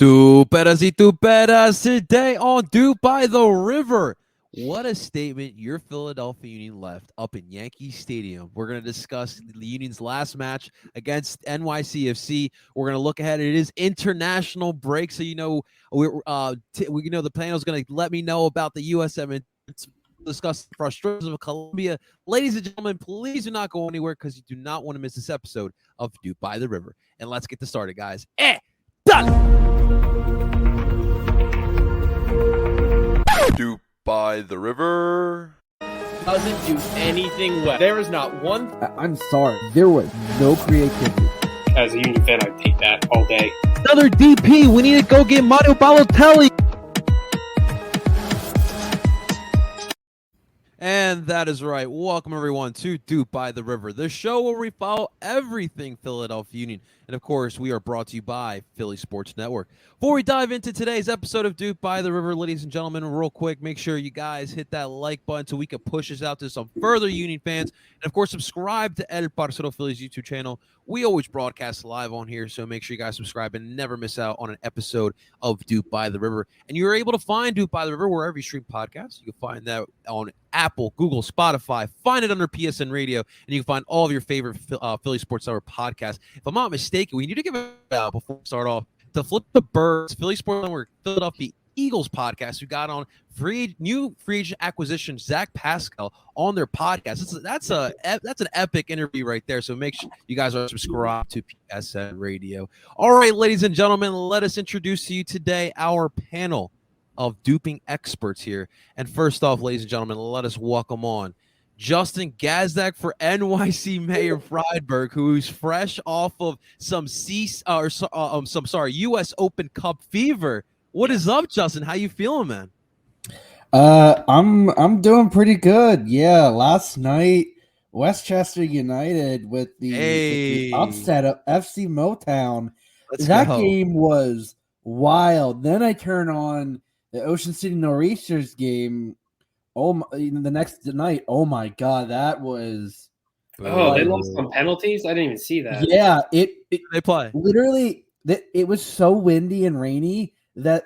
Tuperas y tuperas today on Dupe by the River. What a statement your Philadelphia Union left up in Yankee Stadium. We're going to discuss the Union's last match against NYCFC. We're going to look ahead. It is international break, so the panel is going to let me know about the USMNT. Discuss the frustrations of Colombia. Ladies and gentlemen, please do not go anywhere because you do not want to miss this episode of Dupe by the River. And let's get this started, guys. Done! Dupe by the River doesn't do anything well. There is not one. I'm sorry. There was no creativity. As a Union fan, I take that all day. Another DP. We need to go get Mario Balotelli. And that is right. Welcome, everyone, to Dupe by the River, the show where we follow everything Philadelphia Union. And, of course, we are brought to you by Philly Sports Network. Before we dive into today's episode of Dupe by the River, ladies and gentlemen, real quick, make sure you guys hit that like button so we can push this out to some further Union fans. And, of course, subscribe to El Parcero Philly's YouTube channel. We always broadcast live on here, so make sure you guys subscribe and never miss out on an episode of Dupe by the River. And you're able to find Dupe by the River wherever you stream podcasts. You can find that on Apple, Google, Spotify. Find it under PSN Radio, and you can find all of your favorite Philly Sports Network podcasts. If I'm not mistaken, we need to give it out before we start off to Flip the Birds, Philly Sports Network, Philadelphia Eagles podcast, who got on new free agent acquisition Zach Pascal on their podcast. That's an epic interview right there. So make sure you guys are subscribed to PSN Radio. All right, ladies and gentlemen, let us introduce to you today our panel of duping experts here. And first off, ladies and gentlemen, let us welcome on Justin Gazdak for NYC Mayor Friedberg, who's fresh off of some U.S. Open Cup fever. What is up, Justin? How you feeling, man? I'm doing pretty good. Yeah, last night Westchester United with the upset of FC Motown. That game was wild. Then I turn on the Ocean City Nor'easters game. The next night. Oh my God, that was. Oh, they lost on penalties. I didn't even see that. Yeah, they play literally. It was so windy and rainy that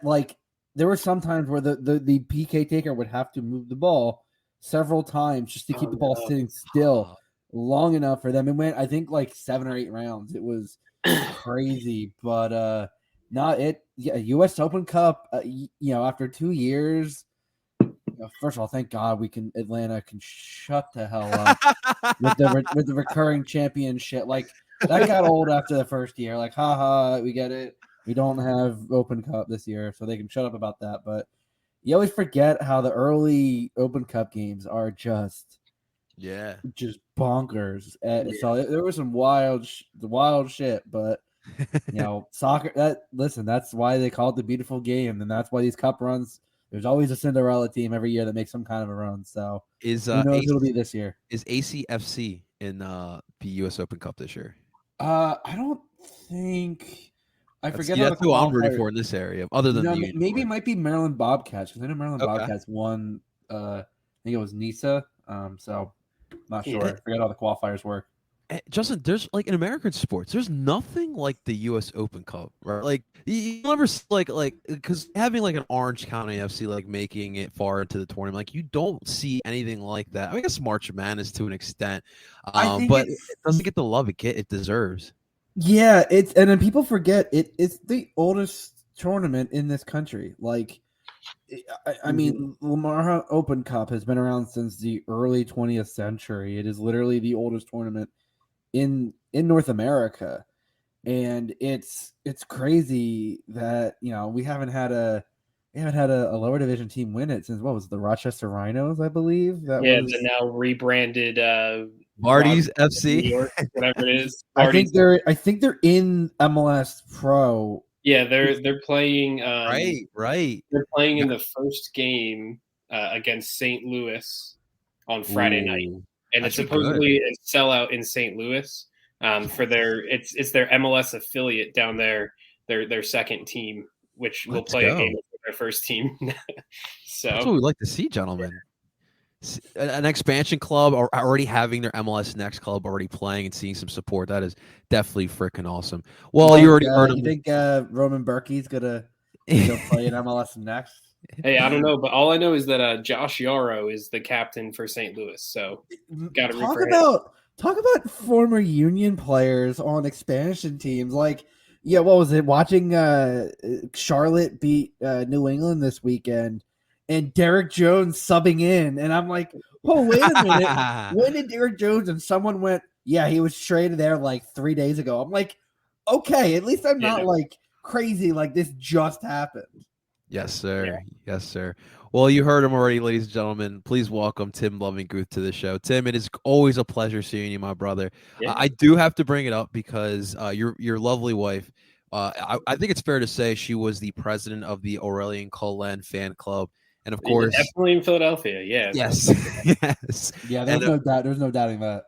there were some times where the PK taker would have to move the ball several times just to keep the ball sitting still long enough for them. It went, I think, 7 or 8 rounds. It was crazy, but U.S. Open Cup. After 2 years. First of all, thank God Atlanta can shut the hell up with the recurring championship. That got old after the first year. Haha, we get it. We don't have Open Cup this year, so they can shut up about that. But you always forget how the early Open Cup games are just bonkers. So there was some wild shit. But soccer. That's why they call it the beautiful game, and that's why these cup runs. There's always a Cinderella team every year that makes some kind of a run. So who knows it'll be this year? Is ACFC in the U.S. Open Cup this year? I don't think. I forget. That's who I'm rooting for in this area. Other than maybe it might be Maryland Bobcats, because I know Maryland Bobcats won. I think it was NISA. So not sure. I forget how the qualifiers work. Justin, there's in American sports, there's nothing like the U.S. Open Cup, right? You never because having an Orange County FC making it far into the tournament, you don't see anything like that. I guess March Madness to an extent, but it doesn't get the love it deserves. Yeah, and then people forget it's the oldest tournament in this country. I mean, Lamar Open Cup has been around since the early 20th century. It is literally the oldest tournament in North America, and it's crazy that we haven't had a lower division team win it since, what was it, the Rochester Rhinos, I believe. It's a now rebranded Marty's FC, New York, whatever it is. I think they're in MLS Pro. Yeah, they're playing. Right. They're playing in the first game against St. Louis on Friday night. And it's supposedly a sellout in St. Louis for it's their MLS affiliate down there, their second team, which will play a game with their first team. So that's what we'd like to see, gentlemen. an expansion club or already having their MLS Next club already playing and seeing some support. That is definitely freaking awesome. Well, you already heard him. You think Roman Berkey's gonna go play in MLS Next? Hey, I don't know, but all I know is that Josh Yarrow is the captain for St. Louis. So got to talk about former Union players on expansion teams. Like, yeah, what was it? Watching Charlotte beat New England this weekend, and Derek Jones subbing in, and I'm like, oh, wait a minute, when did Derek Jones? And someone went, yeah, he was traded there like 3 days ago. I'm like, okay, at least I'm not like crazy. Like this just happened. Yes, sir. Yeah. Yes, sir. Well, you heard him already, ladies and gentlemen. Please welcome Tim Lovinguth to the show. Tim, it is always a pleasure seeing you, my brother. Yeah. I do have to bring it up because your lovely wife, I think it's fair to say she was the president of the Aurelien Collen fan club. And of course, definitely in Philadelphia. Yeah. Yes. Yes. Yeah, there's no doubt. There's no doubting that.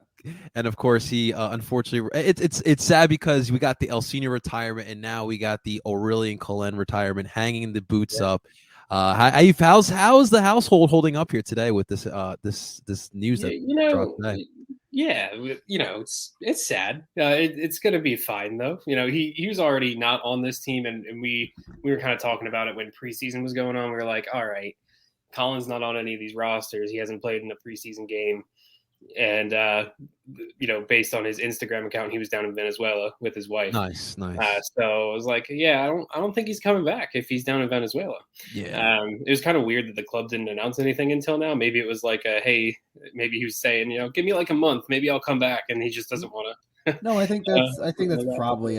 And of course, he unfortunately, it's sad because we got the El Senior retirement, and now we got the Aurelien Collen retirement, hanging the boots up. How's the household holding up here today with this this news that dropped today? Yeah, it's sad. It's gonna be fine though. He was already not on this team, and we were kind of talking about it when preseason was going on. We were like, all right, Collen's not on any of these rosters. He hasn't played in a preseason game. And based on his Instagram account, he was down in Venezuela with his wife. Nice. So I was like, yeah, I don't think he's coming back if he's down in Venezuela. Yeah. It was kind of weird that the club didn't announce anything until now. Maybe it was like, hey, maybe he was saying, give me like a month, maybe I'll come back, and he just doesn't want to. No, I think that's probably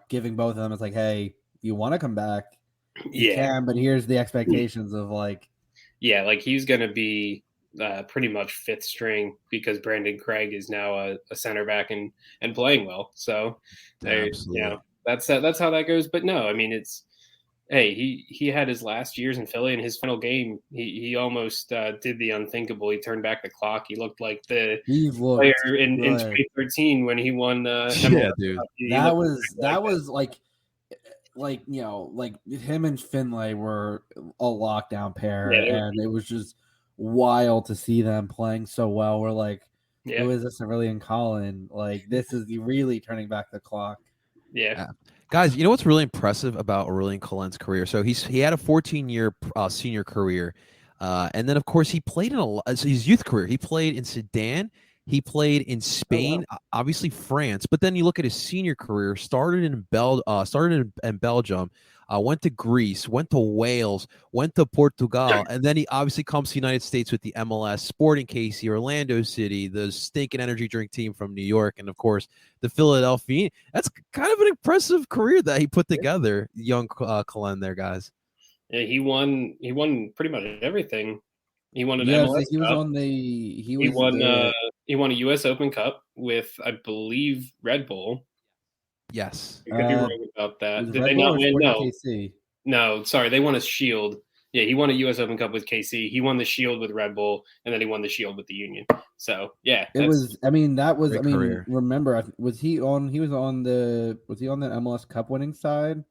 giving both of them. It's like, hey, you want to come back, you can, but here's the expectations of like, like he's gonna be pretty much fifth string because Brandon Craig is now a center back and playing well. So that's how that goes. But no, I mean, he had his last years in Philly. In his final game, he almost did the unthinkable. He turned back the clock. He looked like the player in 2013 when he won MLS dude. That was like him and Finlay were a lockdown pair, and it was just wild to see them playing so well. We're like, who is this Aurelien Collen? Like, this is really turning back the clock. Yeah. Guys, you know what's really impressive about Aurelien Collen's career? So he had a 14-year senior career, and then of course he played in his youth career. He played in Sudan. He played in Spain, obviously France. But then you look at his senior career. Started in Belgium. Went to Greece, went to Wales, went to Portugal, and then he obviously comes to the United States with the MLS, Sporting KC, Orlando City, the stinking energy drink team from New York, and of course the Philadelphia. That's kind of an impressive career that he put together, young Collen there, guys. Yeah, he won pretty much everything. He won an MLS Cup. He won a US Open Cup with, I believe, Red Bull. Yes. I could be wrong about that. Did they not win? No. KC? No, sorry. They won a Shield. Yeah, he won a U.S. Open Cup with KC. He won the Shield with Red Bull, and then he won the Shield with the Union. So, yeah. Remember, was he on the MLS Cup winning side?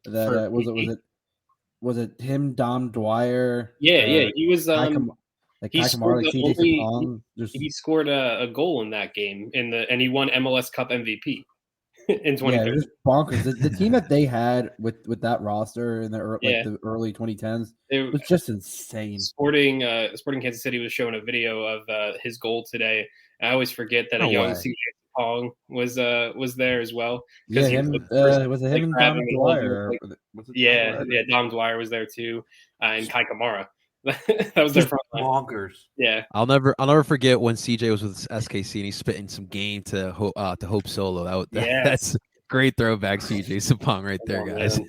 That was it him, Dom Dwyer? Yeah. He was he scored a goal in that game and he won MLS Cup MVP. In 2013. Yeah, it was bonkers. The team that they had with that roster in the early 2010s, it was just insane. Sporting Kansas City was showing a video of his goal today. I always forget that a young CJ Pong was there as well. Yeah, was it him and Dom Dwyer? Dom Dwyer was there too, and Kai Kamara. That was their front line. Bonkers. Yeah, I'll never forget when CJ was with SKC and he's spitting some game to Hope Solo. That's great throwback, CJ Sapong right there, guys.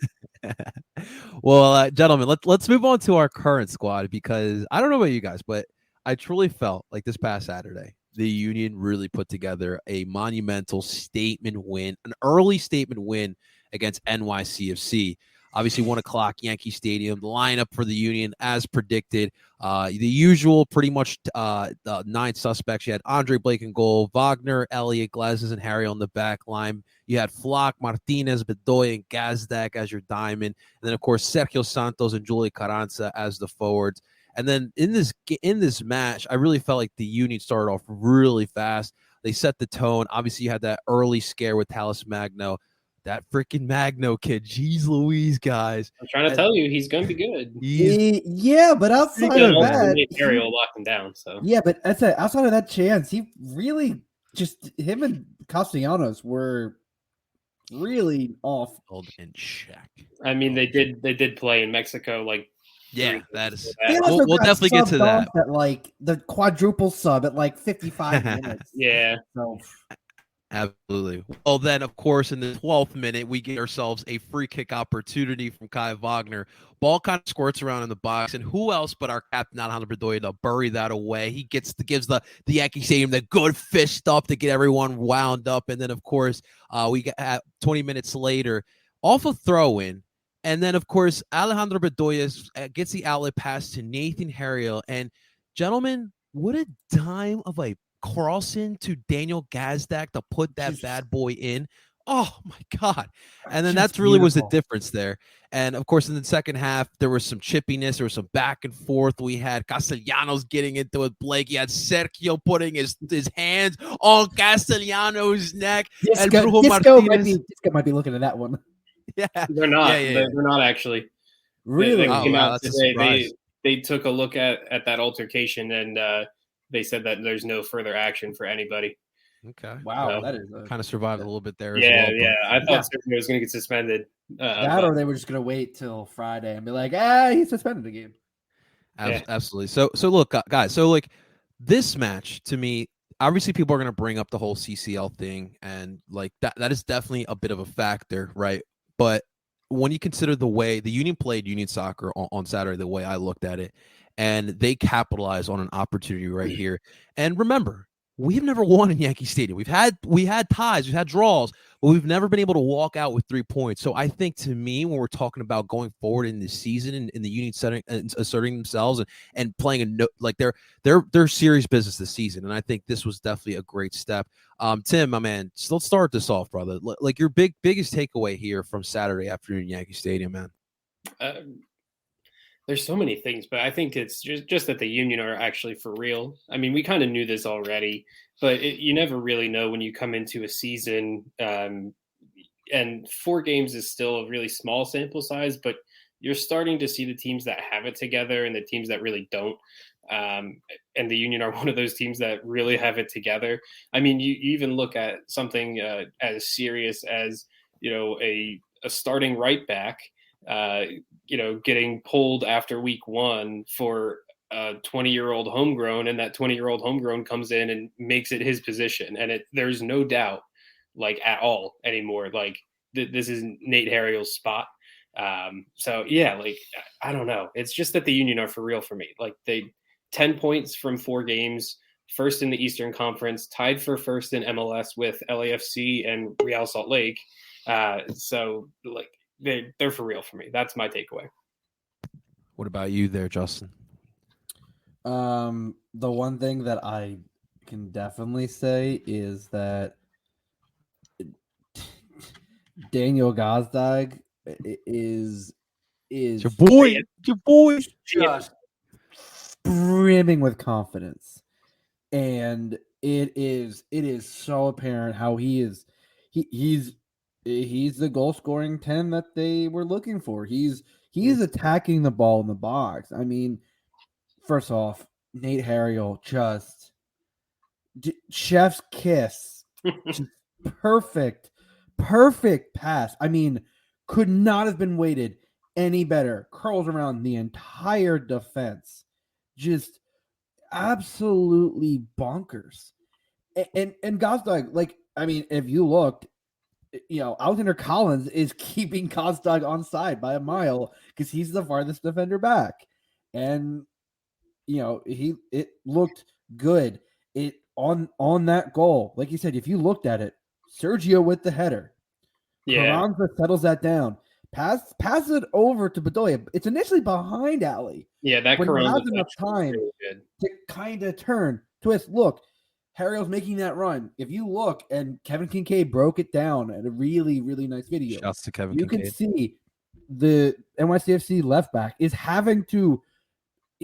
Well, gentlemen, let's move on to our current squad because I don't know about you guys, but I truly felt like this past Saturday the Union really put together a monumental statement win, an early statement win against NYCFC. Obviously, 1:00 Yankee Stadium. The lineup for the Union, as predicted, the usual pretty much the 9 suspects. You had Andre Blake in goal, Wagner, Elliott, Glazes, and Harry on the back line. You had Flock, Martinez, Bedoya, and Gazdak as your diamond. And then, of course, Sergio Santos and Julie Carranza as the forwards. And then in this match, I really felt like the Union started off really fast. They set the tone. Obviously, you had that early scare with Talus Magno. That freaking Magno kid, jeez Louise, guys. I'm trying to tell you, he's going to be good. Yeah, but outside of that, Ariel will lock him down. So yeah, but outside of that chance, he really just him and Castellanos were really off. In check. I mean, they did play in Mexico, like. Yeah, that is. We'll definitely get to that. At like the quadruple sub at like 55 minutes. Yeah. So. Absolutely. Well, then, of course, in the 12th minute, we get ourselves a free kick opportunity from Kai Wagner. Ball kind of squirts around in the box, and who else but our captain, Alejandro Bedoya, to bury that away. He gives the Yankee Stadium the good fist up to get everyone wound up. And then, of course, we get 20 minutes later, off a throw-in. And then, of course, Alejandro Bedoya gets the outlet pass to Nathan Harriel. And, gentlemen, what a dime of a Carlson to Daniel Gazdak to put that bad boy in. Oh my God. And then that's really was the difference there. And of course, in the second half, there was some chippiness, there was some back and forth. We had Castellanos getting into it, Blake. You had Sergio putting his hands on Castellanos' neck. Disco might be looking at that one. Yeah. They're not. They're not actually. Really? They took a look at that altercation and they said that there's no further action for anybody. Okay. Wow, that is kind of survived a little bit there. Yeah, as well, yeah. I thought Sergio was going to get suspended. Or they were just going to wait till Friday and be like, he's suspended again. Absolutely. So look, guys. So like this match to me, obviously people are going to bring up the whole CCL thing, and like that is definitely a bit of a factor, right? But when you consider the way the Union played Union soccer on Saturday, the way I looked at it, and they capitalized on an opportunity right here. And remember, we've never won in Yankee Stadium. We had ties, we've had draws, but we've never been able to walk out with 3 points. So I think, to me, when we're talking about going forward in this season and in the Union setting, asserting themselves and playing they're serious business this season. And I think this was definitely a great step. Tim, my man, so let's start this off, brother. Like your biggest takeaway here from Saturday afternoon in Yankee Stadium, man. There's so many things, but I think it's just that the Union are actually for real. I mean, we kind of knew this already, but you never really know when you come into a season. And 4 games is still a really small sample size, but you're starting to see the teams that have it together and the teams that really don't. And the Union are one of those teams that really have it together. I mean, you even look at something as serious as, a starting right back, getting pulled after week 1 for a 20-year-old homegrown, and that 20-year-old homegrown comes in and makes it his position. And there's no doubt, like, at all anymore, like this is Nate Harriel's spot. So yeah, like, I don't know. It's just that the Union are for real for me. Like, they 10 points from 4 games, first in the Eastern Conference, tied for first in MLS with LAFC and Real Salt Lake. So like, they're for real for me. That's my takeaway. What about you there, Justin? The one thing that I can definitely say is that Daniel Gazdag is your boy just brimming with confidence, and it is so apparent how he's the goal scoring 10 that they were looking for. He's attacking the ball in the box. I mean, first off, Nate Harriel, just chef's kiss, just perfect pass. I mean, could not have been weighted any better. Curls around the entire defense, just absolutely bonkers. And Gazdag, like, I mean, if you looked, Alexander Collins is keeping Gazdag on side by a mile because he's the farthest defender back. And, it looked good. It on that goal. Like you said, if you looked at it, Sergio with the header. Yeah. Carranza settles that down. Pass it over to Bedoya. It's initially behind Ali. Yeah, that when Carranza has enough time to kind of turn, twist, look. Harriel's making that run. If you look, and Kevin Kincaid broke it down at a really, really nice video. Shouts to Kevin You Kincaid. can see the NYCFC left back is having to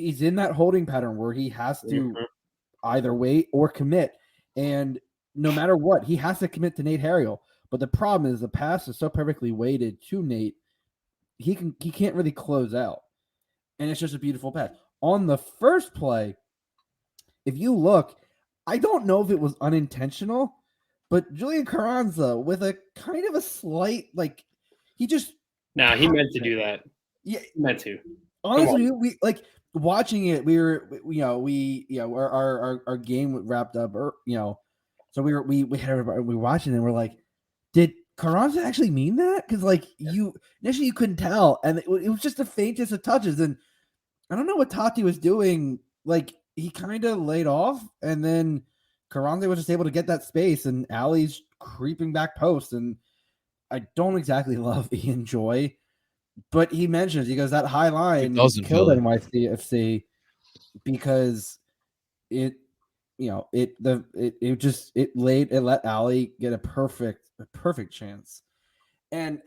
he's in that holding pattern where he has to either wait or commit. And no matter what, he has to commit to Nate Harriel. But the problem is the pass is so perfectly weighted to Nate, he can't really close out. And it's just a beautiful pass. On the first play, if you look, I don't know if it was unintentional, but Julian Carranza with a kind of a slight, like, he just... Nah, he meant to do that. Yeah. He meant to. Honestly, we like watching it. We were, our game wrapped up, so we had everybody, we were watching and we're like, did Carranza actually mean that? Because initially you couldn't tell, and it was just the faintest of touches. And I don't know what Tati was doing. Like, he kind of laid off, and then Carranza was just able to get that space, and Allie's creeping back post. And I don't exactly love Ian Joy, but he mentions, he goes, that high line killed NYCFC because it let Allie get a perfect chance. And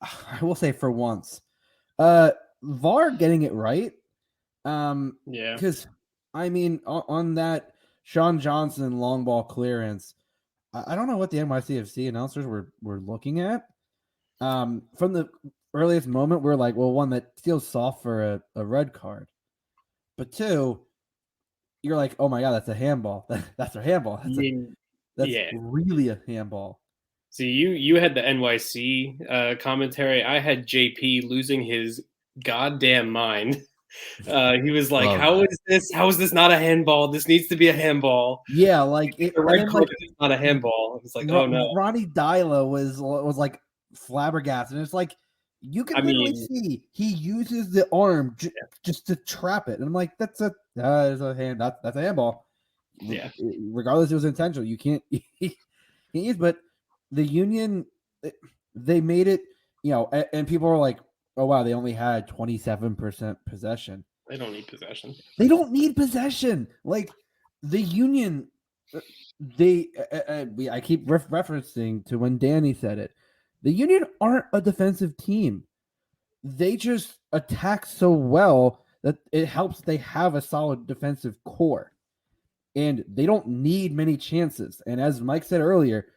I will say, for once, VAR getting it right. Because I mean, on that Sean Johnson long ball clearance, I don't know what the NYCFC announcers were looking at. From the earliest moment, we're like, well, one, that feels soft for a red card, but two, you're like, oh my god, that's a handball. That's a handball. That's really a handball. See, you had the NYC commentary. I had JP losing his goddamn mind. He was like, how is this not a handball? This needs to be a handball. Yeah, like the red card is not a handball. It's like, oh no. Ronnie Dyla was like flabbergasted. And it's like, you can literally see he uses the arm just to trap it. And I'm like, that's a handball. Yeah. Regardless if it was intentional, you can't use. But the Union, they made it, and people are like, oh wow, they only had 27% possession. They don't need possession. Like, the Union, I keep referencing to when Danny said it. The Union aren't a defensive team. They just attack so well that it helps they have a solid defensive core. And they don't need many chances. And as Mike said earlier,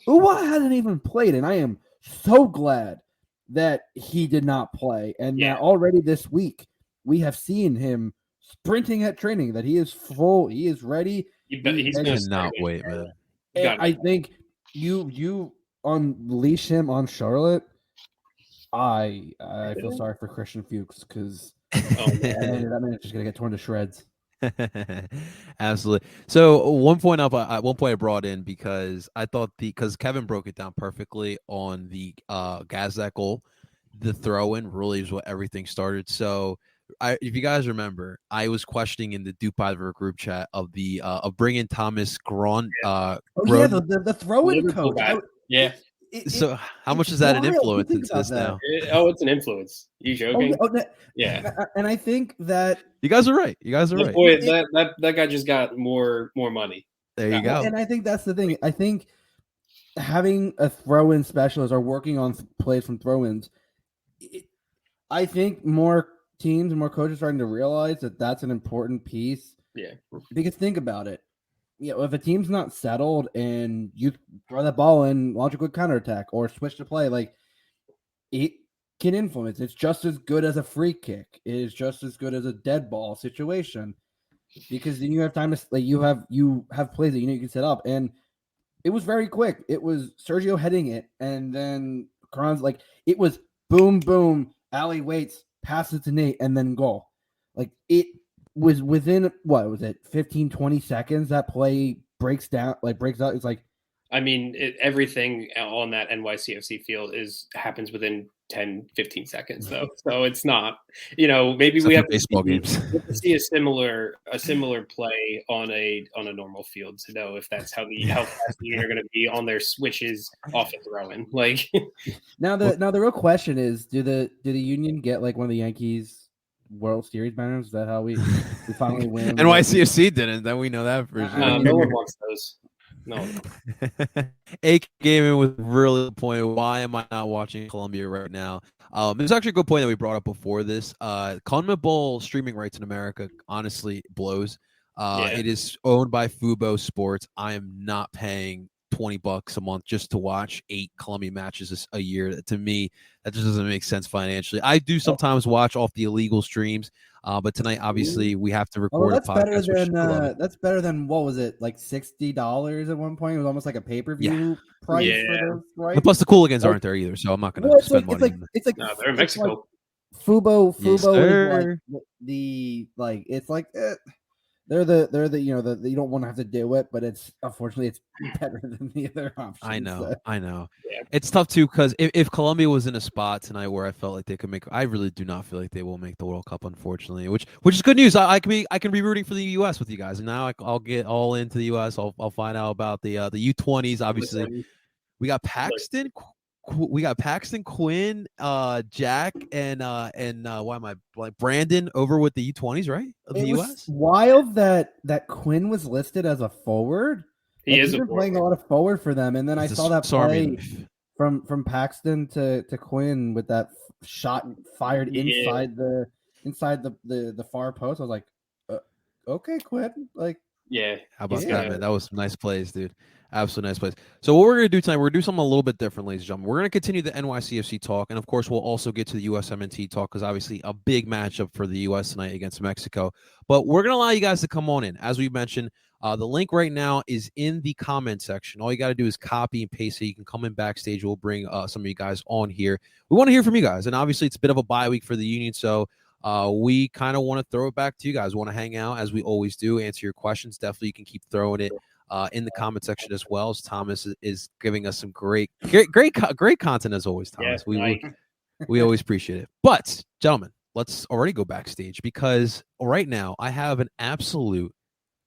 Uwa hasn't even played, and I am so glad that he did not play. And that already this week, we have seen him sprinting at training, that he is full, he is ready. He cannot wait, man. And I think you unleash him on Charlotte. I feel sorry for Christian Fuchs, because that man is just gonna get torn to shreds. Absolutely. So one point I brought in because I thought because Kevin broke it down perfectly on the Gazette goal, the throw in really is what everything started. So if you guys remember, I was questioning in the DOOP by the River group chat of the of bringing Thomas Gron. The throw-in coach. Yeah. So how much is that an influence into this now? It's an influence. You joking? Yeah. And I think that you guys are right. Boy, that guy just got more money. There you go. And I think that's the thing. I think having a throw-in specialist or working on plays from throw-ins, I think more teams and more coaches are starting to realize that that's an important piece. Yeah. Because think about it. If a team's not settled and you throw that ball in, launch a quick counterattack or switch to play, like, it can influence. It's just as good as a free kick. It is just as good as a dead ball situation, because then you have time to you have plays that you can set up. And it was very quick. It was Sergio heading it, and then Karan's it was boom, boom, Allie waits, passes to Nate, and then goal. Like, it was within, what was it, 15, 20 seconds that play breaks out. It's like, I mean, everything on that NYCFC field happens within 10, 15 seconds, though. So it's not, maybe we have baseball games. To see a similar play on a normal field to know if that's how fast you're going to be on their switches off a throw-in. Like, now the real question is, do the Union get like one of the Yankees World Series banners? Is that how we finally win? NYCFC didn't. Then we know that for sure. No one wants those. No. AK Gaming was really the point. Why am I not watching Colombia right now? It's actually a good point that we brought up before this. CONMEBOL streaming rights in America honestly blows. Yeah. It is owned by Fubo Sports. I am not paying $20 a month just to watch 8 Colombia matches a year. To me, that just doesn't make sense financially. I do sometimes watch off the illegal streams, but tonight obviously we have to record that's a podcast. That's better than what was it, like $60 at one point? It was almost like a pay-per-view price for those rights. And plus the Cooligans aren't there either, so I'm not going to spend money. It's like no, they're in Mexico. Fubo Yes, is it's like they're the you don't want to have to do it, but it's unfortunately it's better than the other options. I know. Yeah. It's tough too because if Colombia was in a spot tonight where I felt like they could make, I really do not feel like they will make the World Cup, unfortunately. Which is good news. I can be rooting for the U.S. with you guys, and now I'll get all into the U.S. I'll find out about the U20s. Obviously, we got Paxton. We got Paxton, Quinn, Jack, and why am I like Brandon over with the U20s, right? Of the U.S. Wild that Quinn was listed as a forward. He's been playing a lot of forward for them, and then I saw that play from Paxton to Quinn with that shot fired inside the far post. I was like, okay, Quinn, like. Yeah. How about that, man? That was some nice plays, dude. Absolutely nice plays. So what we're going to do tonight, we're going to do something a little bit different, ladies and gentlemen. We're going to continue the NYCFC talk, and of course, we'll also get to the USMNT talk because obviously a big matchup for the U.S. tonight against Mexico. But we're going to allow you guys to come on in. As we mentioned, the link right now is in the comment section. All you got to do is copy and paste it. You can come in backstage. We'll bring some of you guys on here. We want to hear from you guys, and obviously it's a bit of a bye week for the Union, so we kind of want to throw it back to you guys. We want to hang out as we always do, answer your questions. Definitely you can keep throwing it in the comment section as well, as Thomas is giving us some great content as always, Thomas. Yeah, we always appreciate it. But gentlemen, let's already go backstage because right now I have an absolute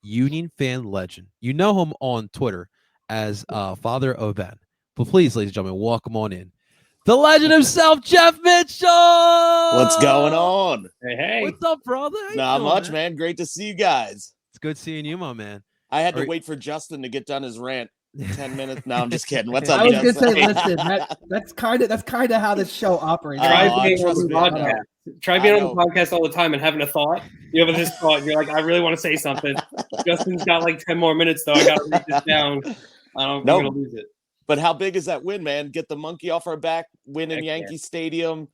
Union fan legend. You know him on Twitter as Father of Ben. But please, ladies and gentlemen, welcome on in the legend himself, Jeff Mitchell. What's going on? Hey. What's up, brother? Not much, man. Great to see you guys. It's good seeing you, my man. I had to wait for Justin to get done his rant. 10 minutes. No, I'm just kidding. What's up, I was Justin? gonna say, listen, that's kind of how this show operates. Try being on the podcast all the time and having a thought. You have this thought. You're like, I really want to say something. Justin's got like 10 more minutes though. I got to write this down. I'm gonna lose it. But how big is that win, man? Get the monkey off our back, win in Yankee Stadium,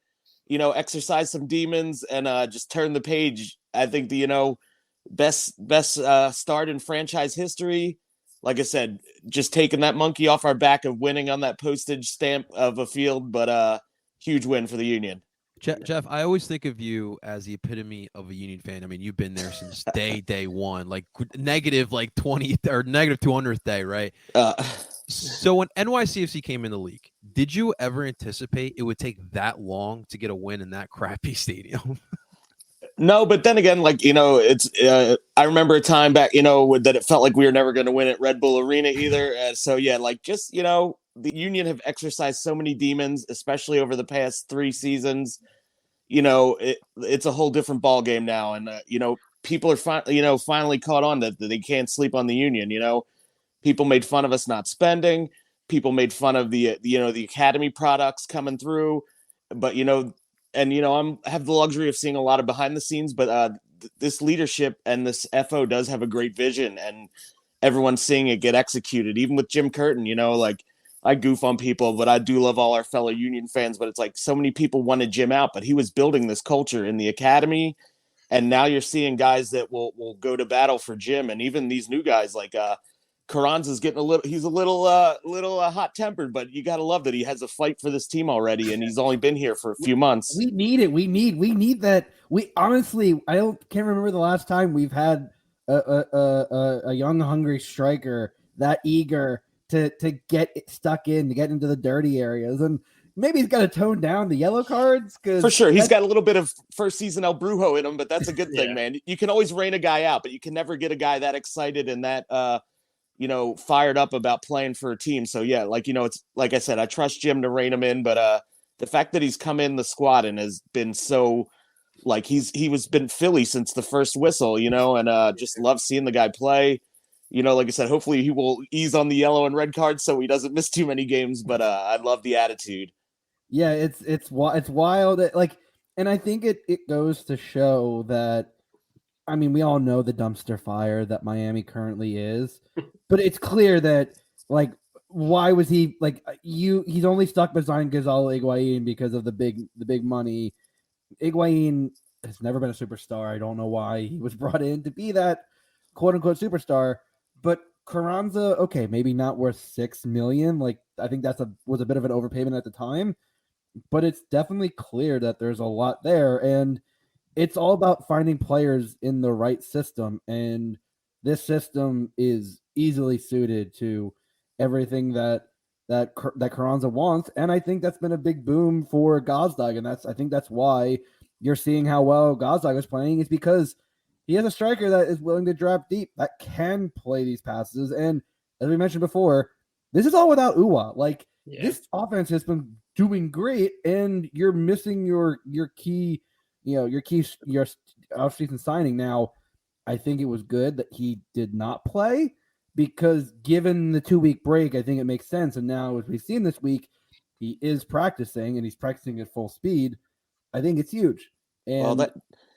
exercise some demons, and just turn the page. I think the best start in franchise history. Like I said, just taking that monkey off our back of winning on that postage stamp of a field, but huge win for the Union. Jeff, I always think of you as the epitome of a Union fan. I mean, you've been there since day one, like negative like 20 or negative 200th day, right? So when NYCFC came in the league, did you ever anticipate it would take that long to get a win in that crappy stadium? No, but then again, it's I remember a time back, that it felt like we were never going to win at Red Bull Arena either. The Union have exercised so many demons, especially over the past 3 seasons. It's a whole different ball game now, and people are finally caught on that they can't sleep on the Union. People made fun of us not spending. People made fun of the academy products coming through, but I have the luxury of seeing a lot of behind the scenes, but this leadership and this FO does have a great vision, and everyone's seeing it get executed. Even with Jim Curtin, I goof on people, but I do love all our fellow Union fans. But it's like so many people wanted Jim out, but he was building this culture in the academy, and now you're seeing guys that will go to battle for Jim, and even these new guys like Carranza's getting a little hot tempered, but you got to love that he has a fight for this team already, and he's only been here for a few months. We need it. We need that. We honestly, can't remember the last time we've had a young, hungry striker that eager to get stuck in, to get into the dirty areas, and maybe he's got to tone down the yellow cards because for sure he's got a little bit of first season El Brujo in him, but that's a good thing, man. You can always rein a guy out, but you can never get a guy that excited and that fired up about playing for a team. So yeah, it's like I said, I trust Jim to rein him in, but the fact that he's come in the squad and has been so he was been Philly since the first whistle, and just love seeing the guy play. like I said, hopefully he will ease on the yellow and red cards so he doesn't miss too many games. But I love the attitude. Yeah, it's wild. And I think it goes to show that, I mean, we all know the dumpster fire that Miami currently is, but it's clear that, like, why was he he's only stuck behind Gonzalo Higuain because of the big money. Higuain has never been a superstar. I don't know why he was brought in to be that quote unquote superstar, but Carranza, okay, maybe not worth $6 million. Like, I think was a bit of an overpayment at the time, but it's definitely clear that there's a lot there, and it's all about finding players in the right system, and this system is easily suited to everything that Carranza wants, and I think that's been a big boom for Gazdag, and I think that's why you're seeing how well Gazdag is playing, is because he has a striker that is willing to drop deep, that can play these passes, and as we mentioned before, this is all without Uwa. Like, this offense has been doing great, and you're missing your key, your off-season signing. Now, I think it was good that he did not play, because given the 2-week break, I think it makes sense. And now, as we've seen this week, he is practicing, and he's practicing at full speed. I think it's huge. And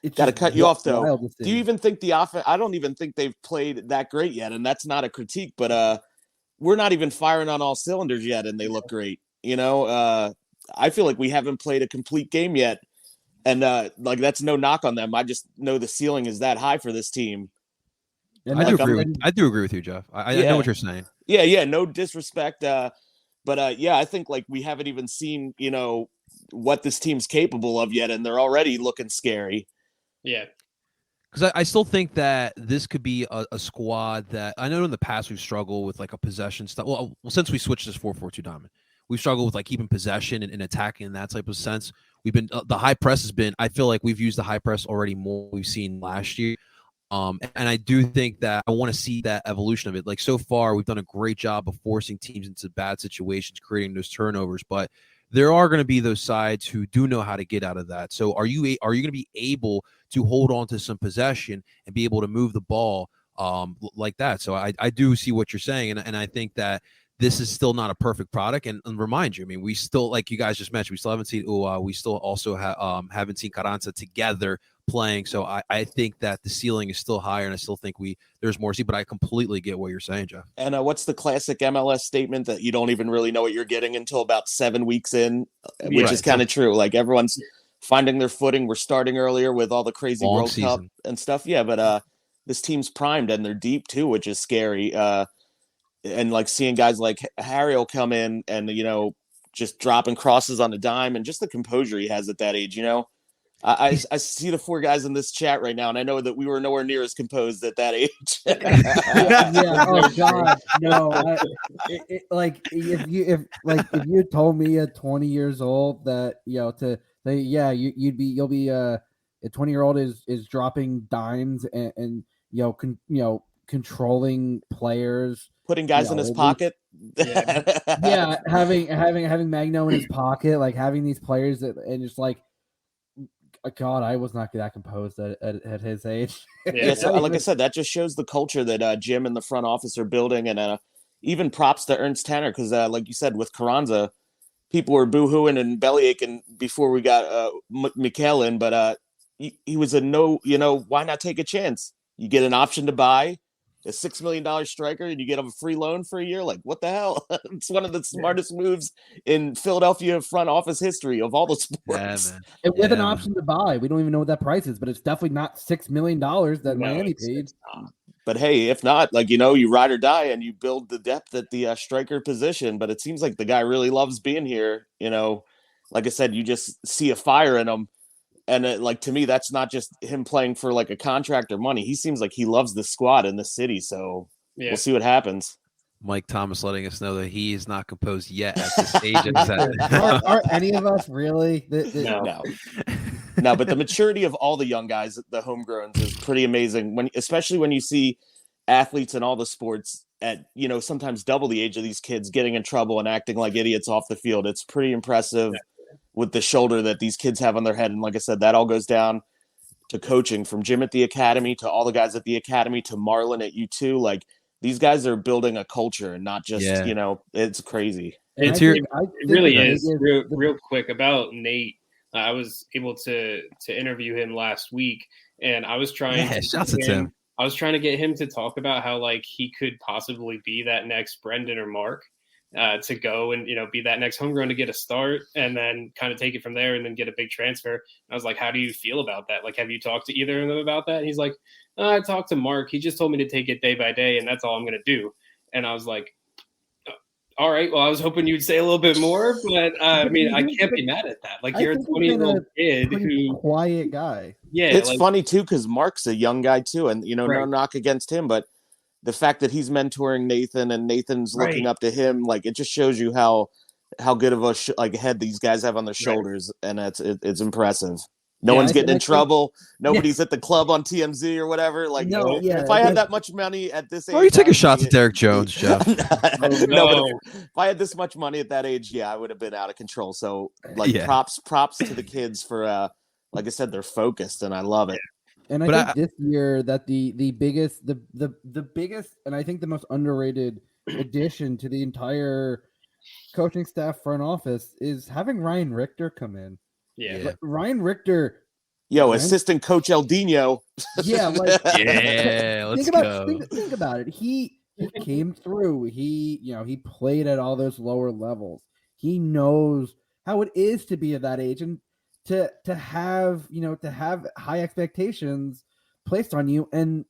it's got to cut you off, though. Do you even think the offense? I don't even think they've played that great yet, and that's not a critique, but we're not even firing on all cylinders yet, and they look great. I feel like we haven't played a complete game yet, and that's no knock on them. I just know the ceiling is that high for this team. And I do agree with you, Jeff. I know what you're saying. Yeah, no disrespect, but I think we haven't even seen what this team's capable of yet, and they're already looking scary. Yeah. Because I still think that this could be a squad that, I know in the past we've struggled with a possession stuff. Well, since we switched this 4-4-2 diamond, we've struggled with keeping possession and attacking in that type of sense. We've been the high press has been. I feel like we've used the high press already more than we've seen last year. And I do think that I want to see that evolution of it. So far, we've done a great job of forcing teams into bad situations, creating those turnovers, but there are going to be those sides who do know how to get out of that. So are you going to be able to hold on to some possession and be able to move the ball like that? So I do see what you're saying, and I think that this is still not a perfect product. And remind you, I mean, we still, like you guys just mentioned, we still haven't seen Ua. We still also haven't seen Carranza together playing. So I think that the ceiling is still higher, and I still think there's more to see, but I completely get what you're saying, Jeff. And what's the classic MLS statement that you don't even really know what you're getting until about 7 weeks in, which is kind of true. Everyone's finding their footing. We're starting earlier with all the crazy Long World season. Cup and stuff. Yeah, but this team's primed, and they're deep too, which is scary. And seeing guys like Harry will come in and, just dropping crosses on a dime, and just the composure he has at that age, I see the 4 guys in this chat right now, and I know that we were nowhere near as composed at that age. Yeah. Oh God, no. If you had told me at 20 years old that you'll be a 20-year-old is dropping dimes and controlling players, putting guys in his pocket. Having Magno in his pocket, having these players and just God, I was not that composed at his age. So, like I said, that just shows the culture that Jim and the front office are building, and even props to Ernst Tanner, because like you said, with Carranza, people were boohooing and bellyaching before we got Mikel in, but he was a no. Why not take a chance? You get an option to buy a $6 million striker, and you get a free loan for a year. What the hell? It's one of the smartest moves in Philadelphia front office history of all the sports. Yeah, man. With an option to buy. We don't even know what that price is, but it's definitely not $6 million that Miami paid. But hey, if not, you ride or die and you build the depth at the striker position. But it seems like the guy really loves being here. Like I said, you just see a fire in him. And to me, that's not just him playing for a contract or money. He seems like he loves the squad in the city. So we'll see what happens. Mike Thomas letting us know that he is not composed yet at this age. Are any of us really? No. No, but the maturity of all the young guys, the homegrowns, is pretty amazing. Especially when you see athletes in all the sports at sometimes double the age of these kids getting in trouble and acting like idiots off the field. It's pretty impressive. Yeah. With the shoulder that these kids have on their head. And like I said, that all goes down to coaching, from Jim at the academy to all the guys at the academy to Marlon at U2. these guys are building a culture and not just it's crazy. It really is. Real quick about Nate. I was able to interview him last week, and I was trying I was trying to get him to talk about how like he could possibly be that next Brendan or Mark to go and be that next homegrown to get a start and then kind of take it from there and then get a big transfer. And I was like, how do you feel about that? Like, have you talked to either of them about that? And he's like, I talked to Mark. He just told me to take it day by day, and that's all I'm going to do. And I was like, all right, well, I was hoping you'd say a little bit more, but I mean, I can't be mad at that. Like, you're a 20-year-old kid who quiet guy. Yeah, it's funny too because Mark's a young guy too, and no knock against him, but the fact that he's mentoring Nathan and Nathan's looking up to him, like it just shows you how good of a head these guys have on their shoulders, and it's impressive. No one's getting in trouble. Nobody's at the club on TMZ or whatever. Like, if I had that much money at this age, are you taking shots at Derek Jones, Jeff? No, if I had this much money at that age, I would have been out of control. So, props to the kids for, like I said, they're focused, and I love it. And I think this year that the biggest, the biggest, and I think the most underrated addition to the entire coaching staff front office is having Ryan Richter come in. Yeah, like Ryan Richter. Assistant coach Eldino. Yeah, let's go. Think about it. He came through. He played at all those lower levels. He knows how it is to be at that age and to have high expectations placed on you and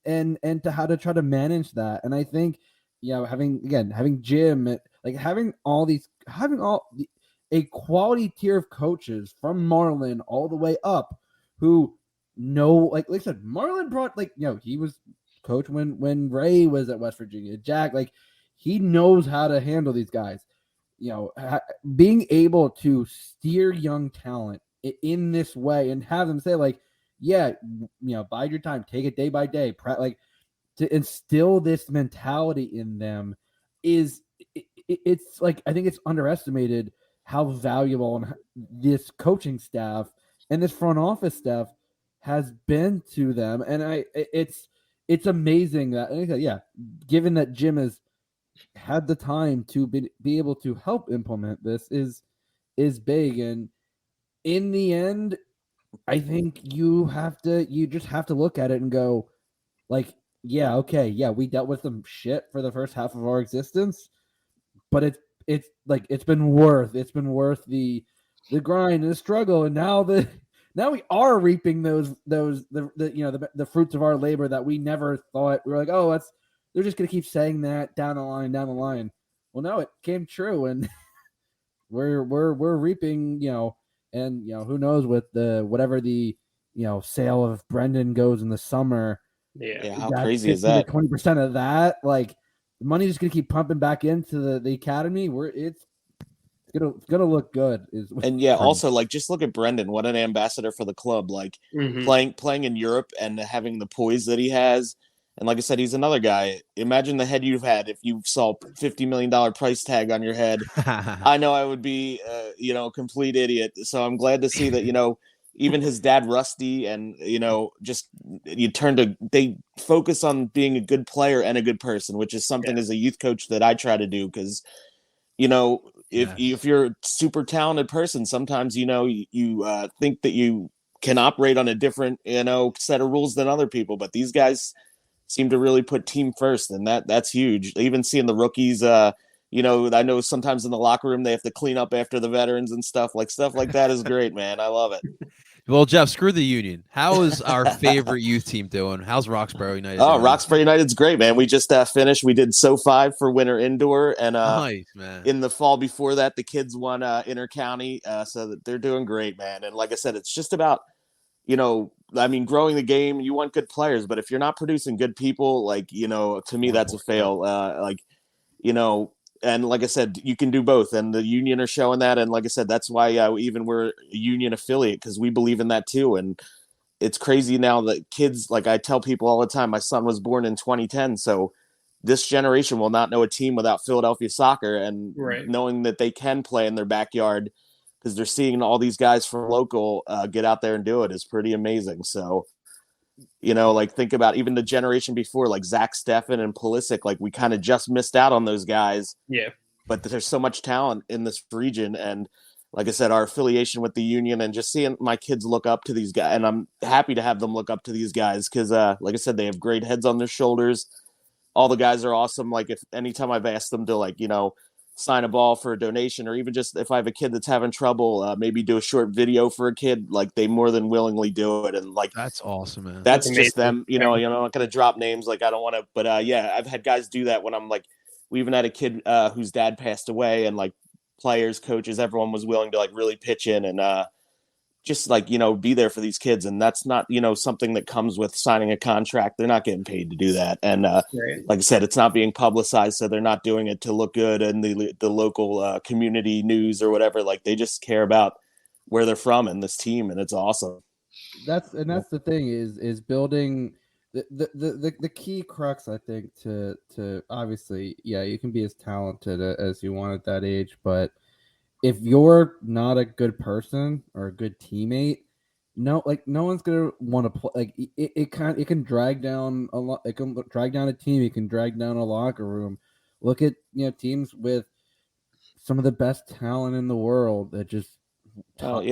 to how to try to manage that. And I think having Jim, like having a quality tier of coaches from Marlin all the way up who know, like I said, Marlin brought he was coach when Ray was at West Virginia. Jack, he knows how to handle these guys. Being able to steer young talent in this way and have them say bide your time, take it day by day, to instill this mentality in them it's I think it's underestimated how valuable this coaching staff and this front office staff has been to them. And it's amazing that, given that Jim has had the time to be able to help implement this is big. And in the end, I think you just have to look at it and go we dealt with some shit for the first half of our existence, but it's been worth the grind and the struggle, and now we are reaping the fruits of our labor that we never thought. We were like, they're just gonna keep saying that down the line. Well, no, it came true, and we're reaping, and who knows with whatever the sale of Brendan goes in the summer. Yeah, how crazy is that? 20% of that, the money is going to keep pumping back into the academy where it's gonna look good. Also just look at Brendan, what an ambassador for the club, playing in Europe and having the poise that he has. And like I said, he's another guy. Imagine the head you've had if you saw $50 million price tag on your head. I know I would be, a complete idiot. So I'm glad to see that, even his dad, Rusty, and, they focus on being a good player and a good person, which is something as a youth coach that I try to do. Cause, if you're a super talented person, sometimes, you think that you can operate on a different, set of rules than other people, but these guys seem to really put team first, and that's huge. Even seeing the rookies, I know sometimes in the locker room they have to clean up after the veterans and stuff like that is great, man. I love it. Well, Jeff, screw the Union. How is our favorite youth team doing? How's Roxborough United doing? Roxborough United's great, man. We just finished. We did SO5 for winter indoor, and nice, man. In the fall before that, the kids won inter-county, so that they're doing great, man. And like I said, it's just about, growing the game. You want good players, but if you're not producing good people, to me, that's a fail. And like I said, you can do both, and the Union are showing that. And like I said, that's why even we're a Union affiliate, because we believe in that too. And it's crazy now that kids, like I tell people all the time, my son was born in 2010, so this generation will not know a team without Philadelphia soccer, and knowing that they can play in their backyard because they're seeing all these guys from local get out there and do it is pretty amazing. So like think about even the generation before, like Zach Steffen and Pulisic, like we kind of just missed out on those guys. Yeah. But there's so much talent in this region. And like I said, our affiliation with the Union and just seeing my kids look up to these guys. And I'm happy to have them look up to these guys because, like I said, they have great heads on their shoulders. All the guys are awesome. Like anytime I've asked them to sign a ball for a donation, or even just if I have a kid that's having trouble, maybe do a short video for a kid, like they more than willingly do it. And that's awesome, man. That's just them, I'm not going to drop names. Like I don't want to, but I've had guys do that when I'm like, we even had a kid whose dad passed away, and like players, coaches, everyone was willing to like really pitch in and just like, be there for these kids. And that's not, something that comes with signing a contract. They're not getting paid to do that. And Right. like I said, it's not being publicized. So they're not doing it to look good in the local community news or whatever. Like they just care about where they're from and this team. And it's awesome. That's the thing is building the key crux, I think, to obviously, you can be as talented as you want at that age, but if you're not a good person or a good teammate, no one's gonna want to play. Like it can drag down a lot. It can drag down a team. It can drag down a locker room. Look at teams with some of the best talent in the world that just. What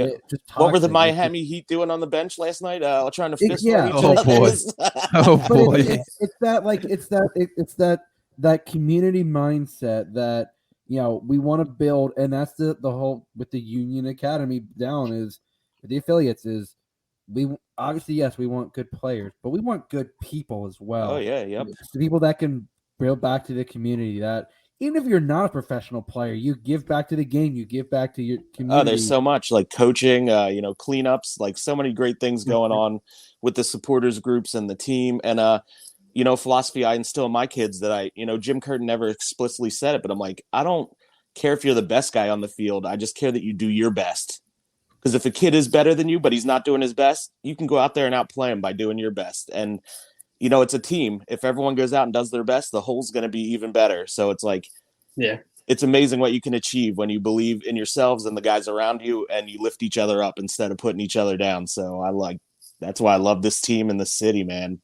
were the Miami Heat doing on the bench last night? Trying to fist yeah. each other. Boy. It's that community mindset that we want to build, and that's the whole with the Union Academy down is the affiliates is we obviously yes we want good players, but we want good people as well. Oh yeah, yep. The people that can build back to the community that. Even if you're not a professional player, you give back to the game. You give back to your community. Oh, there's so much like coaching, cleanups, like so many great things going on with the supporters groups and the team. And, philosophy I instill in my kids that Jim Curtin never explicitly said it, but I'm like, I don't care if you're the best guy on the field. I just care that you do your best. Because if a kid is better than you, but he's not doing his best, you can go out there and outplay him by doing your best. And, it's a team. If everyone goes out and does their best, the whole's going to be even better. So it's like, it's amazing what you can achieve when you believe in yourselves and the guys around you and you lift each other up instead of putting each other down. So that's why I love this team and the city, man.